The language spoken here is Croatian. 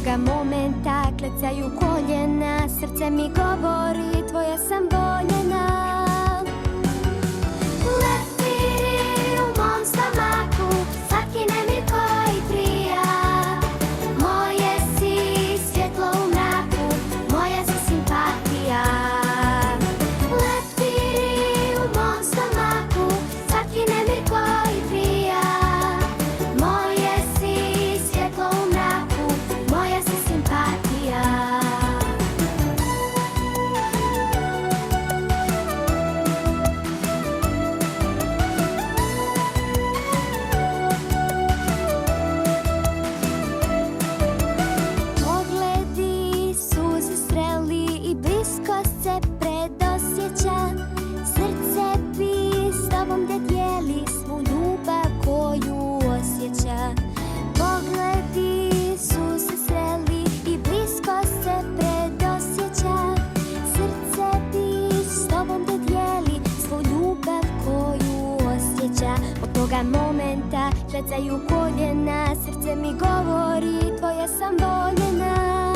toga momenta klecaju koljena, srce mi govori tvoja sam voljena. Leptiri u mom stomaku, slatki nemir koji prija. Moje si svjetlo u mraku, moja si simpatija. Leptiri u mom stomaku, slatki nemir koji prija. Moje si svjetlo u mraku, moja si simpatija. Pogledi suze sreli i bliskost se predosjeća. Srce bi s tobom da dijeli svu ljubav koju osjeća. Pogledi suze sreli i bliskost se predosjeća. Srce bi s tobom da dijeli svu ljubav koju osjeća. Od toga momenta klecaju koljena, srce mi govori tvoja sam voljena.